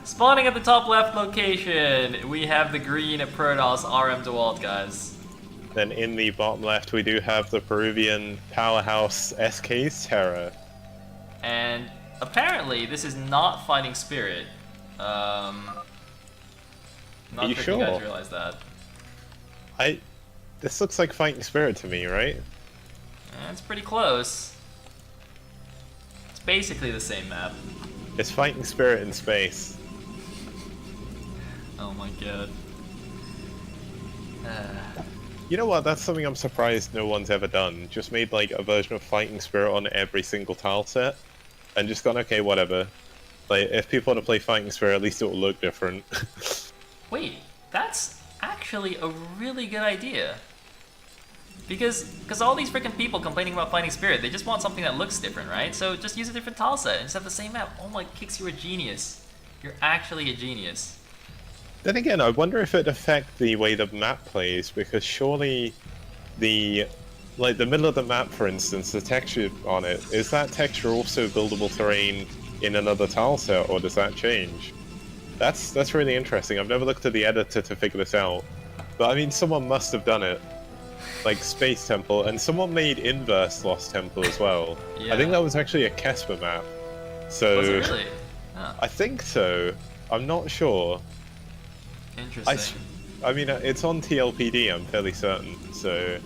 Spawning at the top left location, we have the green Protoss RM Dewalt, guys. Then in the bottom left, we do have the Peruvian powerhouse SK's TerrOr. And apparently, this is not Fighting Spirit. Not Are you sure sure? if you guys realize that. This looks like Fighting Spirit to me, right? It's pretty close. It's basically the same map. It's Fighting Spirit in space. Oh my god. You know what? That's something I'm surprised no one's ever done. Just made like a version of Fighting Spirit on every single tile set, and just gone, okay, whatever. Like, if people want to play Fighting Spirit, at least it will look different. Wait, that's actually a really good idea. Because all these freaking people complaining about Fighting Spirit, they just want something that looks different, right? So just use a different tile set and just have the same map. Oh my, Kix, you're a genius. You're actually a genius. Then again, I wonder if it'd affect the way the map plays, because surely the middle of the map, for instance, the texture on it, is that texture also buildable terrain in another tile set, or does that change? That's really interesting. I've never looked at the editor to figure this out. But I mean, someone must have done it. Like Space Temple, and someone made Inverse Lost Temple as well. Yeah. I think that was actually a Kesper map. So Was it really? Oh, I think so. I'm not sure. interesting. I mean, it's on TLPD, I'm fairly certain. So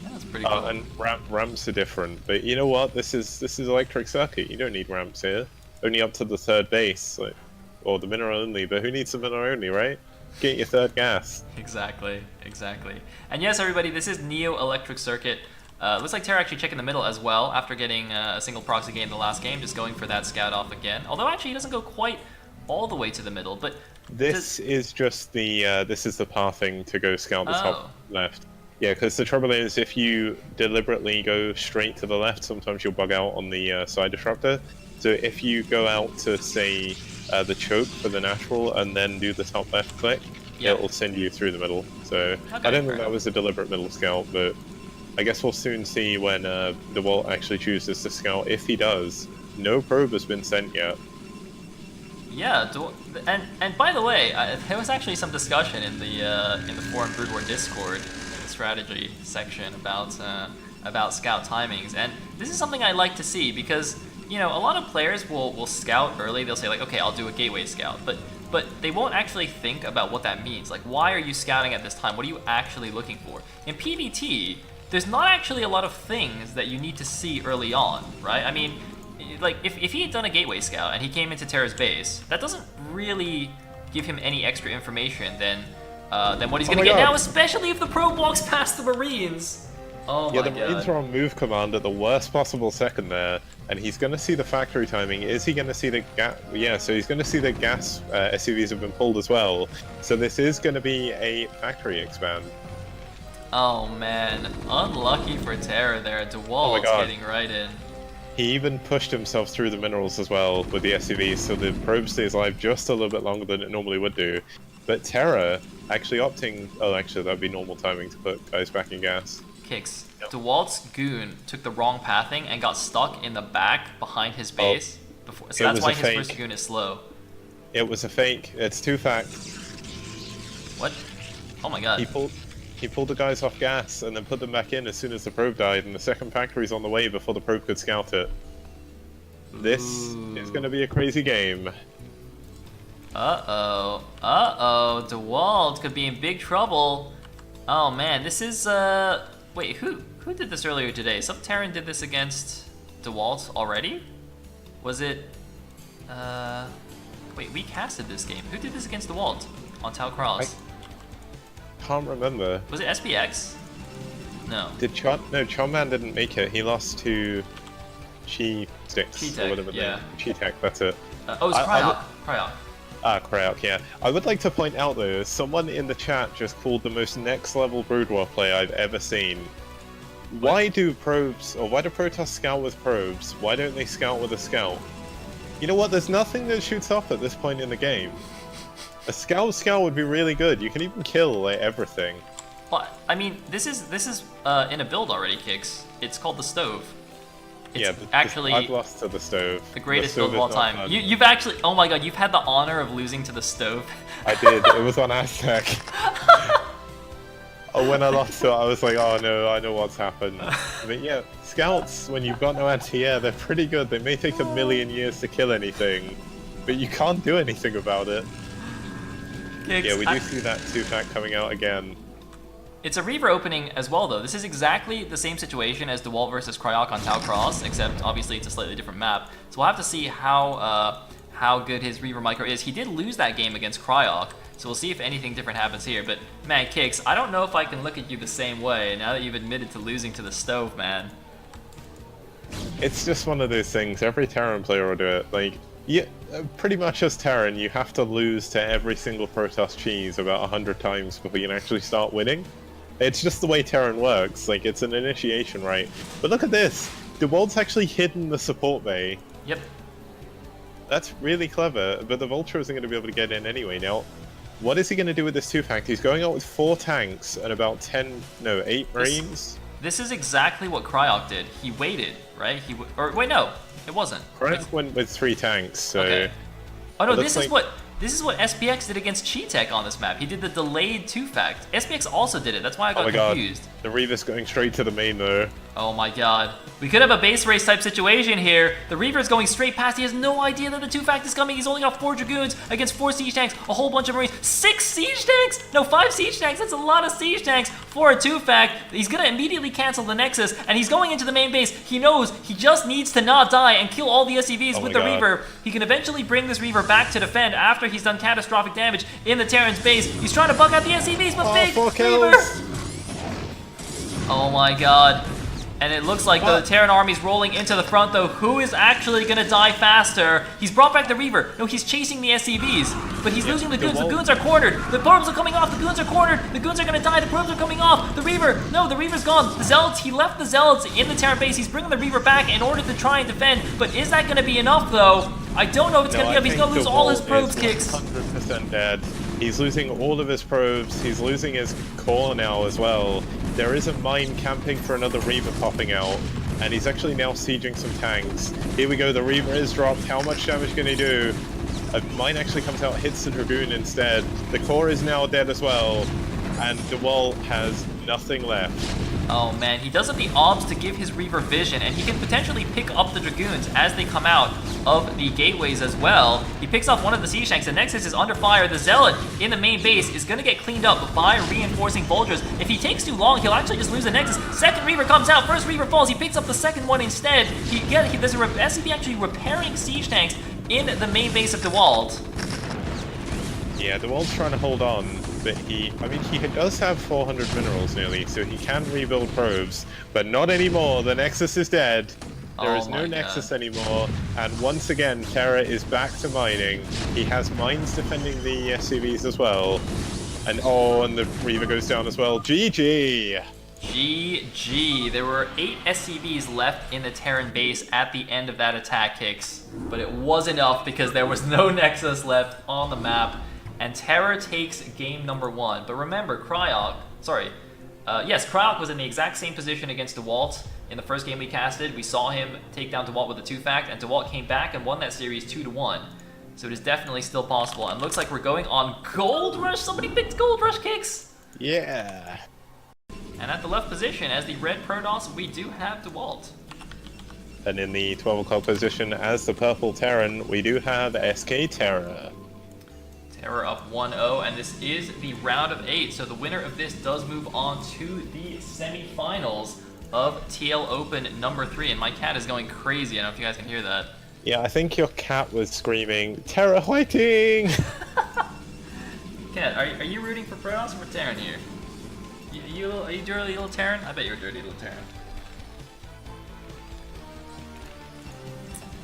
Yeah, that's pretty cool. and ramps are different, but you know what? This is Electric Circuit. You don't need ramps here. Only up to the third base, like, or the mineral only. But who needs the mineral only, right? Get your third gas. Exactly, exactly. And yes, everybody, this is Neo Electric Circuit. Looks like TerrOr actually checking the middle as well after getting a single proxy game the last game, just going for that scout off again. Although actually he doesn't go quite all the way to the middle, but This is just the this is the pathing to go scout the Oh. top left. Yeah, because the trouble is if you deliberately go straight to the left, sometimes you'll bug out on the side disruptor. So if you go out to say the choke for the natural and then do the top left click, Yeah. it'll send you through the middle. So I don't think that was a deliberate middle scout, but I guess we'll soon see when Dewalt actually chooses to scout. If he does, no probe has been sent yet. yeah. And by the way, there was actually some discussion in the forum Brood War Discord, in the strategy section about scout timings, and this is something I like to see because you know a lot of players will scout early. They'll say like, okay, I'll do a gateway scout, but they won't actually think about what that means. Like, why are you scouting at this time? What are you actually looking for? In PvT, there's not actually a lot of things that you need to see early on, right? I mean, like, if he had done a gateway scout and he came into Terra's base, that doesn't really give him any extra information than what he's gonna get now, especially if the probe walks past the Marines. Oh Yeah, my the Marines god. are on move command at the worst possible second there, and he's going to see the factory timing. Is he going to see the gas? Yeah, so he's going to see the gas SUVs have been pulled as well. So this is going to be a factory expand. Oh man, unlucky for Terror there. Dewalt's God. getting right in. He even pushed himself through the minerals as well with the SUVs, so the probe stays alive just a little bit longer than it normally would do. But TerrOr actually opting... Oh, actually, that'd be normal timing to put guys back in gas. Kicks. Dewalt's goon took the wrong pathing and got stuck in the back behind his base. Before, so it that's was why a his fake. first goon is slow. It was a fake. It's two fact. What? Oh my god. He pulled the guys off gas and then put them back in as soon as the probe died, and the second factory's on the way before the probe could scout it. This is going to be a crazy game. Uh-oh. Uh-oh. Dewalt could be in big trouble. Oh man, this is, Wait, who did this earlier today? Some Terran did this against Dewalt already? Was it... Wait, we casted this game. Who did this against Dewalt on Tau Cross? Can't remember. Was it SPX? No. Did No, Chonman didn't make it. He lost to Chi-Sticks or whatever. yeah. Chi-Tech, that's it. Oh, it's Cryok. Ah, Cryok, yeah. I would like to point out though, someone in the chat just called the most next level Brood War play I've ever seen. Why do Protoss scout with probes? Why don't they scout with a scout? You know what, there's nothing that shoots up at this point in the game. A scout would be really good. You can even kill like everything. Well, I mean, this is in a build already, Kicks. It's called the Stove. It's Yeah, actually I've lost to the stove. the greatest The build stove of all is not time. fun. You've actually, oh my god, you've had the honor of losing to the stove. I did. It was on Aztec. Oh, when I lost to it, I was like, oh no, I know what's happened. But yeah, scouts, when you've got no anti-air, they're pretty good. They may take a million years to kill anything, but you can't do anything about it. Kicks, Yeah, we do see that 2-fact coming out again. It's a Reaver opening as well, though. This is exactly the same situation as Dewalt versus Cryok on Tau Cross, except obviously it's a slightly different map. So we'll have to see how good his Reaver micro is. He did lose that game against Cryok, so we'll see if anything different happens here. But man, Kicks, I don't know if I can look at you the same way now that you've admitted to losing to the stove, man. It's just one of those things. Every Terran player will do it. Like, yeah, pretty much as Terran, you have to lose to every single Protoss cheese about 100 times before you can actually start winning. It's just the way Terran works. Like, it's an initiation, right? But look at this. Dewalt's actually hidden the support bay. Yep. That's really clever, but the Vulture isn't going to be able to get in anyway. Now, what is he going to do with this 2-fact? He's going out with 4 tanks and about 8 Marines. This is exactly what Cryok did. He waited, right? Or wait, no, it wasn't. Cryok went with 3 tanks, so... Okay. Oh no, this is like... what SPX did against Cheatek on this map. He did the delayed 2-fact. SPX also did it. That's why I got confused. God. The Reaver's going straight to the main though. Oh my god. We could have a base race type situation here. The Reaver's going straight past. He has no idea that the 2-fact is coming. He's only got 4 Dragoons against 4 siege tanks, a whole bunch of Marines. 6 siege tanks? No, 5 siege tanks. That's a lot of siege tanks for a 2-fact. He's gonna immediately cancel the Nexus, and he's going into the main base. He knows he just needs to not die and kill all the SCVs with the Reaver. He can eventually bring this Reaver back to defend after he's done catastrophic damage in the Terran's base. He's trying to buck out the SCVs, but big 4 Reaver! kills. Oh my god. And it looks like the Terran army's rolling into the front, though. Who is actually gonna die faster? He's brought back the Reaver. No, he's chasing the SCVs, but he's losing the Goons. The Goons are cornered. The probes are coming off. The Goons are cornered. The Goons are gonna die. The probes are coming off. The Reaver, no, the Reaver's gone. The Zealots, he left the Zealots in the Terran base. He's bringing the Reaver back in order to try and defend, but is that gonna be enough, though? I don't know if it's gonna be enough. He's gonna lose all his probes, Kicks. 100% dead. He's losing all of his probes. He's losing his core now as well. There is a mine camping for another Reaver popping out, and he's actually now sieging some tanks. Here we go, the Reaver is dropped. How much damage can he do? A mine actually comes out, hits the Dragoon instead. The core is now dead as well, and Dewalt has nothing left. Oh man, he does have the obs to give his Reaver vision, and he can potentially pick up the Dragoons as they come out of the gateways as well. He picks off one of the siege tanks. The Nexus is under fire. The Zealot in the main base is going to get cleaned up by reinforcing Vultures. If he takes too long, he'll actually just lose the Nexus. Second Reaver comes out. First Reaver falls. He picks up the second one instead. There's a SCP actually repairing siege tanks in the main base of Dewalt. Yeah, Dewalt's trying to hold on, but he does have 400 minerals nearly, so he can rebuild probes, but not anymore. The Nexus is dead. There is no Nexus anymore, and once again, Terra is back to mining. He has mines defending the SCVs as well, and the Reaver goes down as well. GG! GG. There were 8 SCVs left in the Terran base at the end of that attack, Kicks, but it was enough because there was no Nexus left on the map. And Terra takes game number 1. But remember, Cryok was in the exact same position against Dewalt in the first game we casted. We saw him take down Dewalt with a 2-fact, and Dewalt came back and won that series 2-1. So it is definitely still possible. And looks like we're going on Gold Rush. Somebody picked Gold Rush, Kicks. Yeah. And at the left position, as the red Protoss, we do have Dewalt. And in the 12 o'clock position, as the purple Terran, we do have SK Terra. TerrOr up 1-0, and this is the round of 8, so the winner of this does move on to the semi-finals of TL Open number 3, and my cat is going crazy. I don't know if you guys can hear that. Yeah, I think your cat was screaming, Terra fighting! Cat, are you rooting for Protoss or for Terran here? Are you dirty little Terran? I bet you're a dirty little Terran.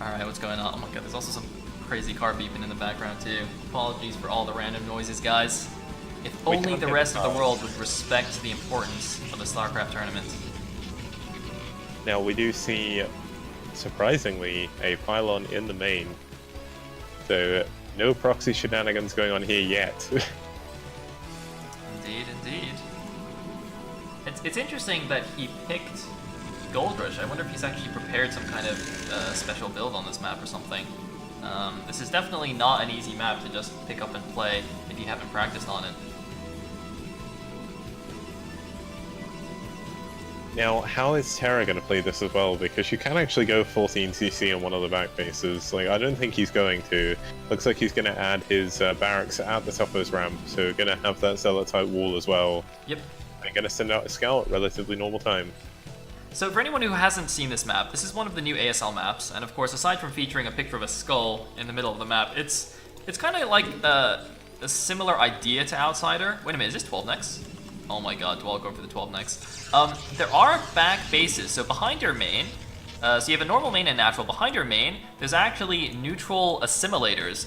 Alright, what's going on? Oh my god, there's also some crazy car beeping in the background too. Apologies for all the random noises, guys. If only the rest of the world would respect the importance of the StarCraft tournament. Now we do see, surprisingly, a pylon in the main. So no proxy shenanigans going on here yet. Indeed, indeed. It's interesting that he picked Gold Rush. I wonder if he's actually prepared some kind of special build on this map or something. This is definitely not an easy map to just pick up and play if you haven't practiced on it. Now, how is TerrOr going to play this as well? Because you can actually go 14cc on one of the back bases. Like, I don't think he's going to. Looks like he's going to add his barracks at the top of his ramp, so going to have that Zealot-type wall as well. Yep. And going to send out a scout at relatively normal time. So for anyone who hasn't seen this map, this is one of the new ASL maps, and of course, aside from featuring a picture of a skull in the middle of the map, it's kind of like a similar idea to Outsider. Wait a minute, is this 12 next? Oh my god, Dewalt going for the 12 next. There are back bases, so behind your main, so you have a normal main and natural. Behind your main, there's actually neutral assimilators,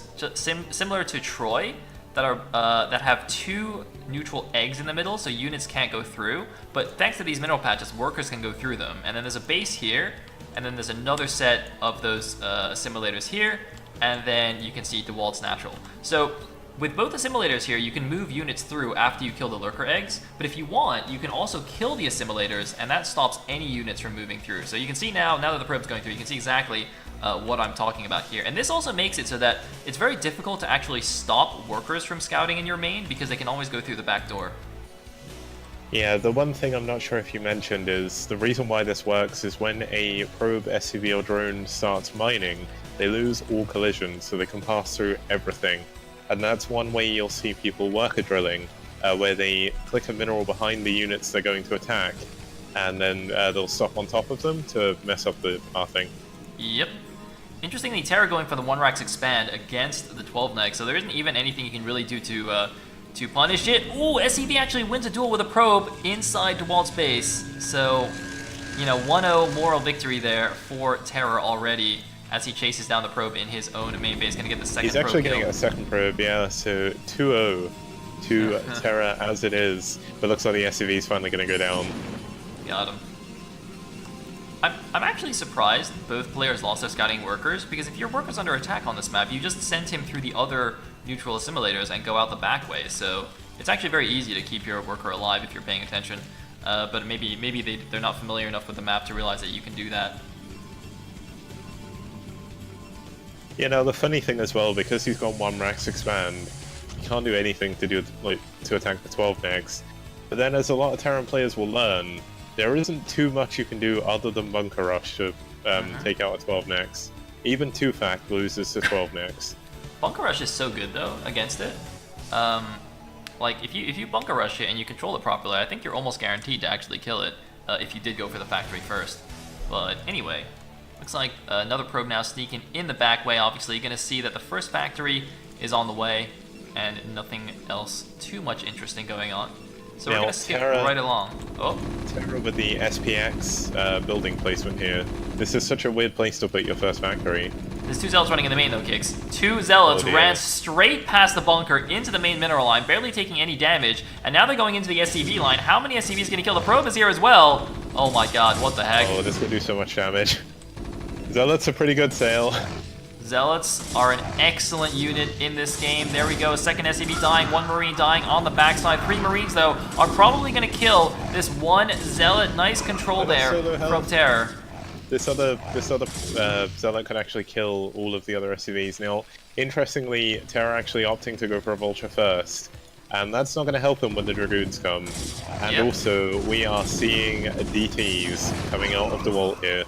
similar to Troy, that have 2 neutral eggs in the middle, so units can't go through. But thanks to these mineral patches, workers can go through them. And then there's a base here, and then there's another set of those assimilators here, and then you can see Dewalt's natural. So with both assimilators here, you can move units through after you kill the lurker eggs, but if you want, you can also kill the assimilators, and that stops any units from moving through. So you can see now that the probe's going through, you can see exactly what I'm talking about here. And this also makes it so that it's very difficult to actually stop workers from scouting in your main, because they can always go through the back door. Yeah, the one thing I'm not sure if you mentioned is the reason why this works is when a probe, SCV, or drone starts mining, they lose all collisions, so they can pass through everything. And that's one way you'll see people worker drilling, where they click a mineral behind the units they're going to attack, and then they'll stop on top of them to mess up the pathing. Yep. Interestingly, TerrOr going for the 1-Rax expand against the 12 next, so there isn't even anything you can really do to punish it. Ooh, SCV actually wins a duel with a probe inside Dewalt's base. So, you know, 1-0 moral victory there for TerrOr already, as he chases down the probe in his own main base. Gonna get the second probe. He's actually kill. getting a second probe, yeah, so 2-0 to TerrOr as it is. But looks like the SCV's finally gonna go down. Got him. I'm actually surprised both players lost their scouting workers, because if your worker's under attack on this map, you just send him through the other neutral assimilators and go out the back way. So it's actually very easy to keep your worker alive if you're paying attention. But maybe they're not familiar enough with the map to realize that you can do that. You know, the funny thing as well, because he's got 1-Rax expand, he can't do anything to attack the 12 next. But then, as a lot of Terran players will learn, there isn't too much you can do other than bunker rush to take out a 12 next. Even 2-Fac loses to 12 next. Bunker rush is so good though against it. Like if you bunker rush it and you control it properly, I think you're almost guaranteed to actually kill it if you did go for the factory first. But anyway. Looks like another probe now sneaking in the back way. Obviously, you're going to see that the first factory is on the way, and nothing else too much interesting going on. So now, we're going to skip right along. Oh, TerrOr with the SPX building placement here. This is such a weird place to put your first factory. There's 2 Zealots running in the main though, Kicks. 2 Zealots ran straight past the bunker into the main mineral line, barely taking any damage, and now they're going into the SCV line. How many SCVs going to kill? The probe is here as well. Oh my god, what the heck? Oh, this could do so much damage. Zealots are pretty good, Sayle. Zealots are an excellent unit in this game. There we go, second SCV dying, 1 Marine dying on the backside. 3 Marines, though, are probably going to kill this 1 Zealot. Nice control there from TerrOr. This other Zealot could actually kill all of the other SCVs. Now, interestingly, TerrOr actually opting to go for a Vulture first. And that's not going to help him when the Dragoons come. And also, we are seeing DTs coming out of the Dewalt here.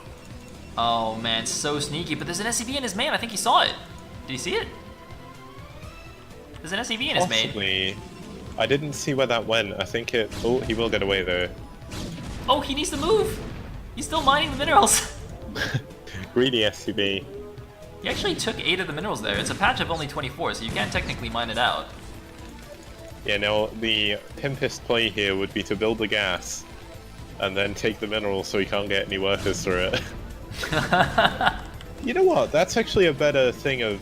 Oh man, so sneaky, but there's an SCV in his main. I think he saw it. Did you see it? There's an SCV in his main. I didn't see where that went. I think it... Oh, he will get away though. Oh, he needs to move! He's still mining the minerals! Greedy SCV. He actually took 8 of the minerals there. It's a patch of only 24, so you can't technically mine it out. Yeah, now the Pimpist play here would be to build the gas, and then take the minerals so he can't get any workers through it. You know what? That's actually a better thing of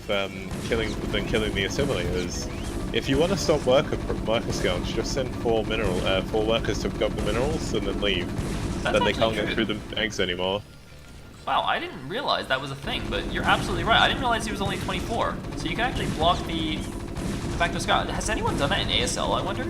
killing the assimilators. If you want to stop worker scouts, just send 4 workers to pick up the minerals and then leave. Then they can't get through the eggs anymore. Wow, I didn't realize that was a thing, but you're absolutely right. I didn't realize he was only 24, so you can actually block the backdoor scout. Has anyone done that in ASL? I wonder.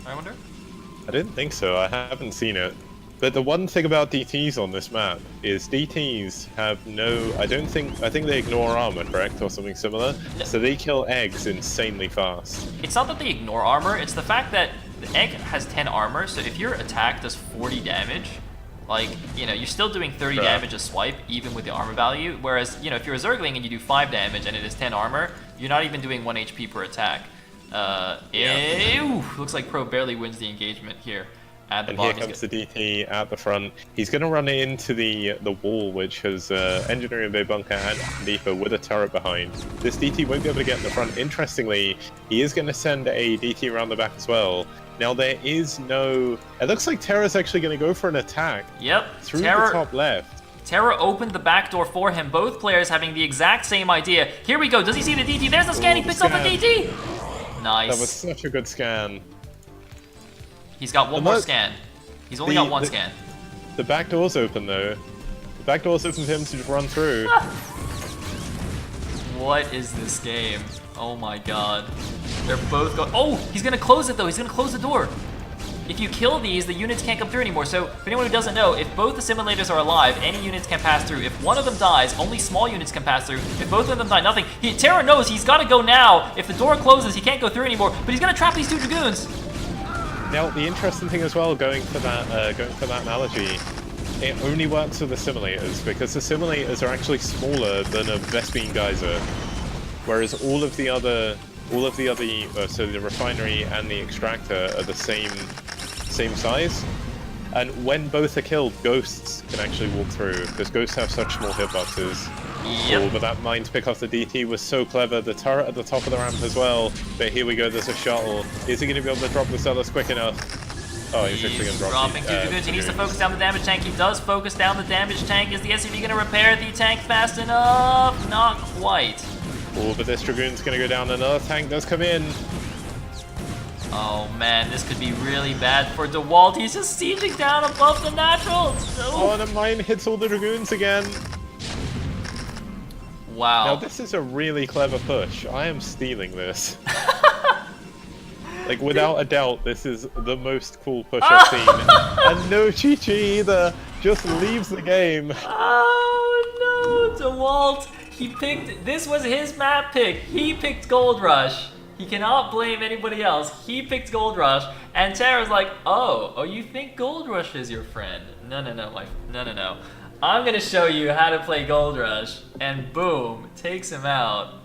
I didn't think so. I haven't seen it. But the one thing about DTs on this map is DTs have no... I think they ignore armor, correct? Or something similar? So they kill eggs insanely fast. It's not that they ignore armor, it's the fact that the egg has 10 armor, so if your attack does 40 damage, like, you know, you're still doing 30 damage a swipe, even with the armor value, whereas, you know, if you're a Zergling and you do 5 damage and it is 10 armor, you're not even doing 1 HP per attack. Ew, looks like Pro barely wins the engagement here. At the And bottom. here comes the DT at the front. He's going to run into the wall, which has Engineering Bay Bunker and Deeper with a turret behind. This DT won't be able to get in the front. Interestingly, he is going to send a DT around the back as well. Now there is no... It looks like TerrOr's actually going to go for an attack. Yep. Through the top left. TerrOr opened the back door for him. Both players having the exact same idea. Here we go. Does he see the DT? There's the scan. He picks up the DT. Nice. That was such a good scan. He's got one more scan. He's only got one scan. The back door's open though. The back door's open for him to just run through. What is this game? Oh my god. They're both going. Oh, he's gonna close it though. He's gonna close the door. If you kill these, the units can't come through anymore. So, for anyone who doesn't know, if both the simulators are alive, any units can pass through. If one of them dies, only small units can pass through. If both of them die, nothing. TerrOr knows he's gotta go now. If the door closes, he can't go through anymore. But he's gonna trap these 2 Dragoons. Now, the interesting thing as well, going for that analogy, it only works with the simulators because the simulators are actually smaller than a Vespene Geyser, whereas all of the other, so the refinery and the extractor are the same size. And when both are killed, ghosts can actually walk through because ghosts have such small hitboxes. Yep. Oh, but that mine to pick off the DT was so clever. The turret at the top of the ramp as well. But here we go, there's a shuttle. Is he going to be able to drop the sellers quick enough? Oh, he's actually going to drop dropping 2 Dragoons. He needs to focus down the damage tank. He does focus down the damage tank. Is the SCV going to repair the tank fast enough? Not quite. Oh, but this Dragoon's going to go down. Another tank does come in. Oh man, this could be really bad for Dewalt. He's just sieging down above the natural. Oh, and a mine hits all the Dragoons again. Wow. Now this is a really clever push. I am stealing this. Like without a doubt, this is the most cool push I've seen. And no Chi-Chi either. Just leaves the game. Oh no, Dewalt. He picked, this was his map pick. He picked Gold Rush. He cannot blame anybody else. He picked Gold Rush, and TerrOr's like, oh, you think Gold Rush is your friend? No. I'm gonna show you how to play Gold Rush, and boom, takes him out.